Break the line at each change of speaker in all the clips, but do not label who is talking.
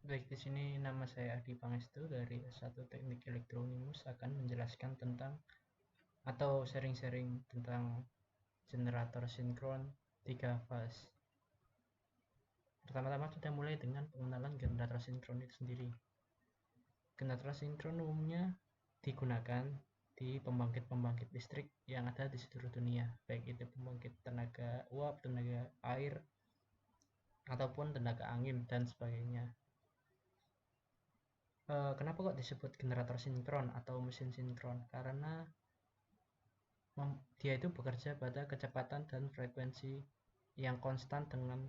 Baik, di sini nama saya Adi Pangestu dari S1 Teknik Elektronimus akan menjelaskan tentang atau sharing-sharing tentang generator sinkron 3 fase. Pertama-tama kita mulai dengan pengenalan generator sinkron itu sendiri. Generator sinkron umumnya digunakan di pembangkit-pembangkit listrik yang ada di seluruh dunia, baik itu pembangkit tenaga uap, tenaga air, ataupun tenaga angin dan sebagainya. Kenapa kok disebut generator sinkron atau mesin sinkron? Karena dia itu bekerja pada kecepatan dan frekuensi yang konstan dengan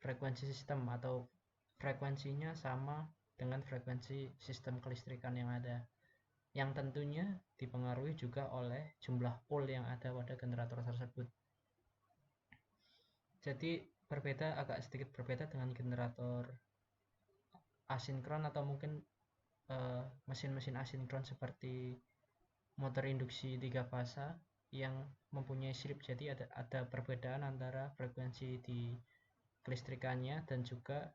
frekuensi sistem atau frekuensinya sama dengan frekuensi sistem kelistrikan yang ada. Yang tentunya dipengaruhi juga oleh jumlah pole yang ada pada generator tersebut. Jadi agak sedikit berbeda dengan generator asinkron atau mungkin mesin-mesin asinkron seperti motor induksi 3 fasa yang mempunyai slip. Jadi ada perbedaan antara frekuensi di kelistrikannya dan juga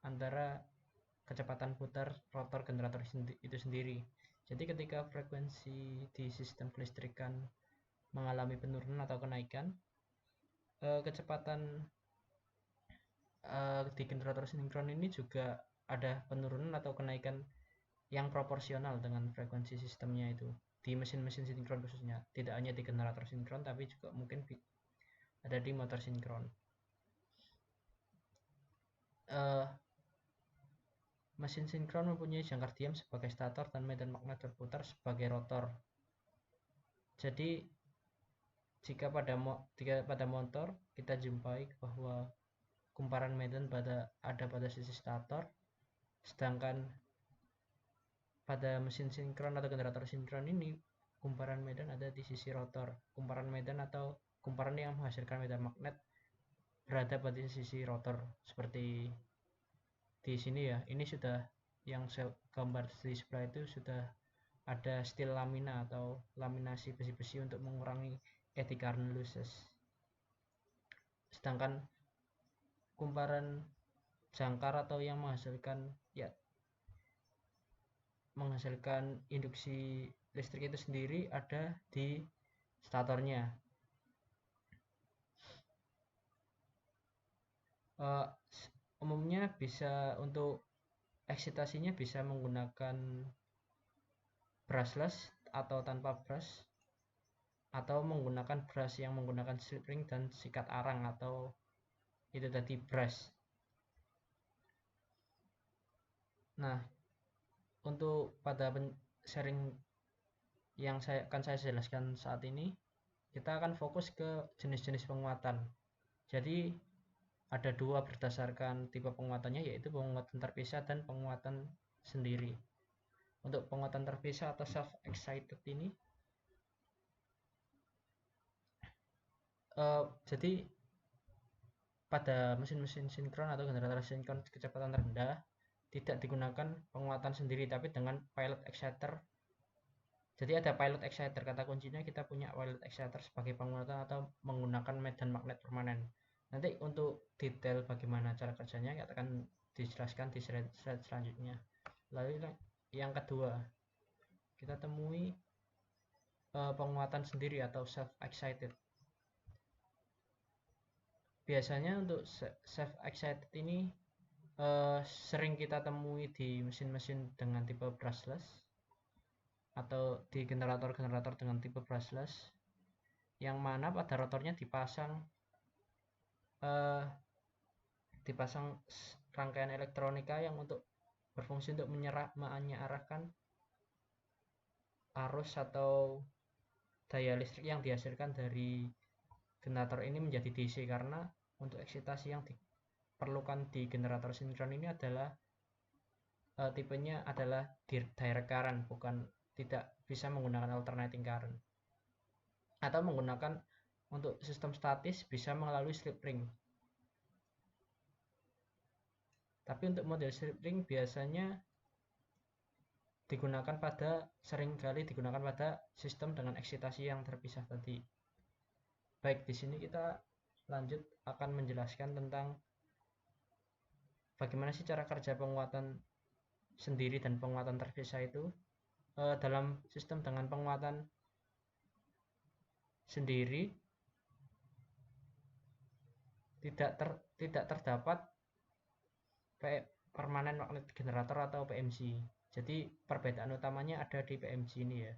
antara kecepatan putar rotor generator itu sendiri. Jadi ketika frekuensi di sistem kelistrikan mengalami penurunan atau kenaikan, kecepatan di generator sinkron ini juga ada penurunan atau kenaikan yang proporsional dengan frekuensi sistemnya itu di mesin-mesin sinkron khususnya, tidak hanya di generator sinkron tapi juga mungkin ada di motor sinkron. Mesin sinkron mempunyai jangkar diam sebagai stator dan medan magnet berputar sebagai rotor. Jadi jika pada motor kita jumpai bahwa kumparan medan ada pada sisi stator, sedangkan pada mesin sinkron atau generator sinkron ini kumparan medan ada di sisi rotor. Kumparan medan atau kumparan yang menghasilkan medan magnet berada pada sisi rotor. Seperti di sini ya, ini sudah yang saya gambar di sebelah itu sudah ada steel lamina atau laminasi besi-besi untuk mengurangi eddy current losses. Sedangkan kumparan jangkar atau yang menghasilkan induksi listrik itu sendiri ada di statornya. Umumnya bisa untuk eksitasinya bisa menggunakan brushless atau tanpa brush, atau menggunakan brush yang menggunakan slip ring dan sikat arang atau itu tadi brush. Nah, untuk pada sharing yang akan saya jelaskan saat ini, kita akan fokus ke jenis-jenis penguatan. Jadi ada dua berdasarkan tipe penguatannya, yaitu penguatan terpisah dan penguatan sendiri. Untuk penguatan terpisah atau self-excited ini, jadi pada mesin-mesin sinkron atau generator sinkron kecepatan rendah tidak digunakan penguatan sendiri, tapi dengan pilot exciter. Jadi ada pilot exciter, kata kuncinya kita punya pilot exciter sebagai penguatan atau menggunakan medan magnet permanen. Nanti untuk detail bagaimana cara kerjanya akan dijelaskan di slide selanjutnya. Lalu yang kedua, kita temui penguatan sendiri atau self-excited. Biasanya untuk self-excited ini sering kita temui di mesin-mesin dengan tipe brushless atau di generator-generator dengan tipe brushless, yang mana pada rotornya dipasang rangkaian elektronika yang untuk berfungsi untuk mengarahkan arus atau daya listrik yang dihasilkan dari generator ini menjadi DC, karena untuk eksitasi yang diperlukan di generator sinkron ini adalah tipenya adalah direct current, tidak bisa menggunakan alternating current, atau menggunakan untuk sistem statis bisa melalui slip ring. Tapi untuk model slip ring biasanya seringkali digunakan pada sistem dengan eksitasi yang terpisah tadi. Baik, di sini kita lanjut akan menjelaskan tentang bagaimana sih cara kerja penguatan sendiri dan penguatan terpisah itu? Dalam sistem dengan penguatan sendiri tidak terdapat permanen magnet generator atau PMG. Jadi perbedaan utamanya ada di PMG ini ya.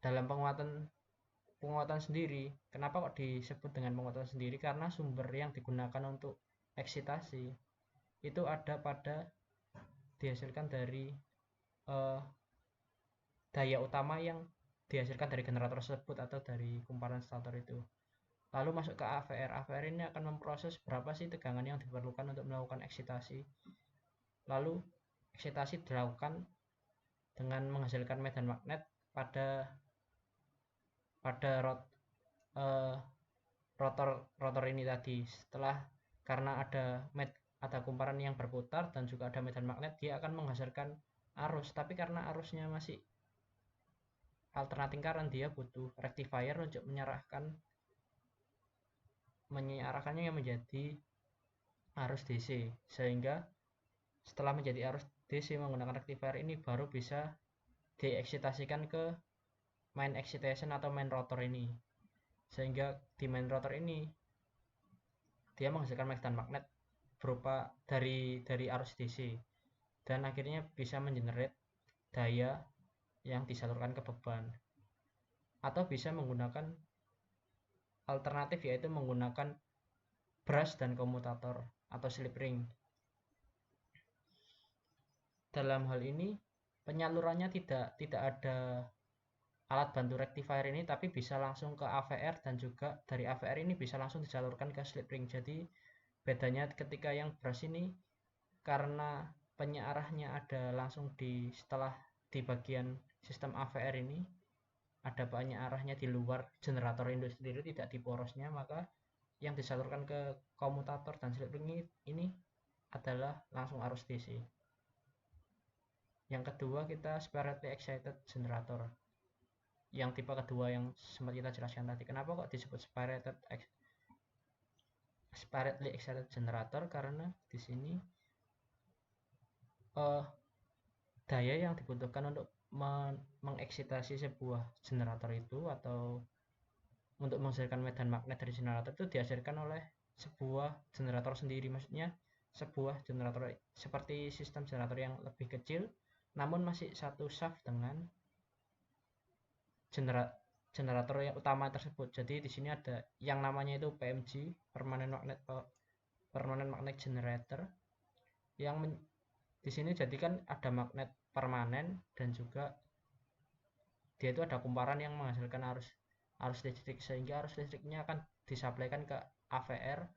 Dalam penguatan sendiri, kenapa kok disebut dengan penguatan sendiri? Karena sumber yang digunakan untuk eksitasi itu ada pada dihasilkan dari daya utama yang dihasilkan dari generator tersebut atau dari kumparan stator itu. Lalu masuk ke AVR. AVR ini akan memproses berapa sih tegangan yang diperlukan untuk melakukan eksitasi. Lalu eksitasi dilakukan dengan menghasilkan medan magnet pada rotor ini tadi. Setelah karena ada kumparan yang berputar dan juga ada medan magnet, dia akan menghasilkan arus. Tapi karena arusnya masih alternating current, dia butuh rectifier untuk mengarahkannya yang menjadi arus DC, sehingga setelah menjadi arus DC menggunakan rectifier ini baru bisa dieksitasikan ke main excitation atau main rotor ini, sehingga di main rotor ini dia menghasilkan medan magnet berupa dari arus DC dan akhirnya bisa mengenerate daya yang disalurkan ke beban. Atau bisa menggunakan alternatif, yaitu menggunakan brush dan komutator atau slip ring. Dalam hal ini penyalurannya tidak ada alat bantu rectifier ini, tapi bisa langsung ke AVR dan juga dari AVR ini bisa langsung disalurkan ke slip ring. Jadi bedanya ketika yang brush ini karena penyearahnya ada langsung setelah di bagian sistem AVR ini ada penyearahnya di luar generator itu sendiri, tidak di porosnya, maka yang disalurkan ke komutator dan slip ring ini adalah langsung arus DC. Yang kedua kita separately excited generator. Yang tipe kedua yang sempat kita jelaskan tadi. Kenapa kok disebut separately excited generator? Karena di sini daya yang dibutuhkan untuk mengeksitasi sebuah generator itu atau untuk menghasilkan medan magnet dari generator itu dihasilkan oleh sebuah generator sendiri. Maksudnya sebuah generator seperti sistem generator yang lebih kecil namun masih satu shaft dengan generator yang utama tersebut. Jadi di sini ada yang namanya itu PMG, permanent magnet generator, yang di sini jadi kan ada magnet permanen dan juga dia itu ada kumparan yang menghasilkan arus listrik, sehingga arus listriknya akan disaplaikan ke AVR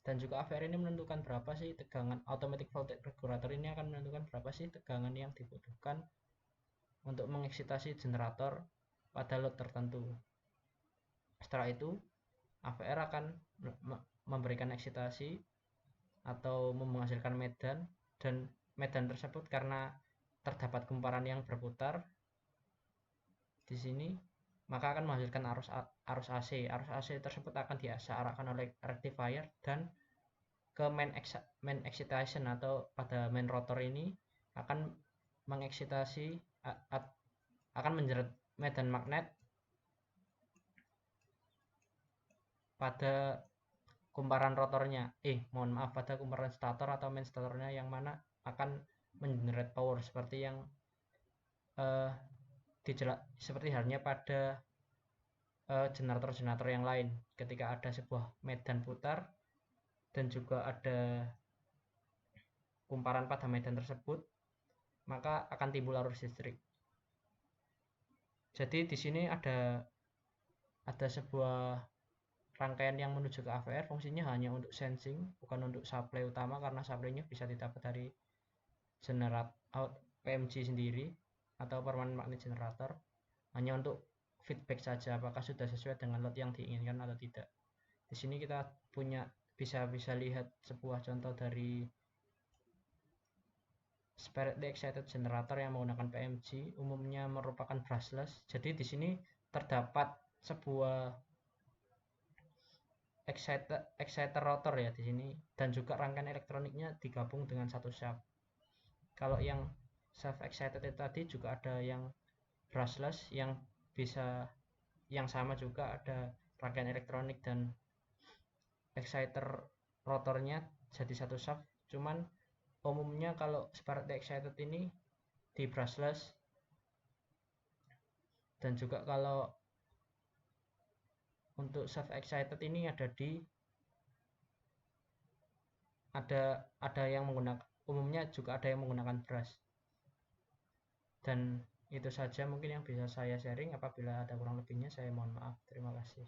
dan juga AVR ini menentukan berapa sih tegangan. Automatic voltage regulator ini akan menentukan berapa sih tegangan yang dibutuhkan untuk mengeksitasi generator pada load tertentu. Setelah itu AVR akan memberikan eksitasi atau menghasilkan medan, dan medan tersebut karena terdapat kumparan yang berputar di sini maka akan menghasilkan arus AC. Arus AC tersebut akan diarahkan oleh rectifier dan ke main excitation atau pada main rotor ini akan mengeksitasi akan menjerat medan magnet pada kumparan rotornya, pada kumparan stator atau main statornya, yang mana akan mengenerate power seperti yang seperti halnya pada generator-generator yang lain. Ketika ada sebuah medan putar dan juga ada kumparan pada medan tersebut, maka akan timbul arus listrik. Jadi di sini ada sebuah rangkaian yang menuju ke AVR, fungsinya hanya untuk sensing, bukan untuk supply utama, karena supply-nya bisa didapat dari PMG sendiri atau permanent magnet generator, hanya untuk feedback saja apakah sudah sesuai dengan load yang diinginkan atau tidak. Di sini kita bisa lihat sebuah contoh dari separately excited generator yang menggunakan PMG, umumnya merupakan brushless. Jadi di sini terdapat sebuah exciter rotor ya di sini, dan juga rangkaian elektroniknya digabung dengan satu shaft. Kalau yang self excited itu tadi juga ada yang brushless yang bisa yang sama juga ada rangkaian elektronik dan exciter rotornya jadi satu shaft. Cuman umumnya kalau seperti excited ini di brushless, dan juga kalau untuk self excited ini ada yang menggunakan, umumnya juga ada yang menggunakan brush. Dan itu saja mungkin yang bisa saya sharing. Apabila ada kurang lebihnya saya mohon maaf. Terima kasih.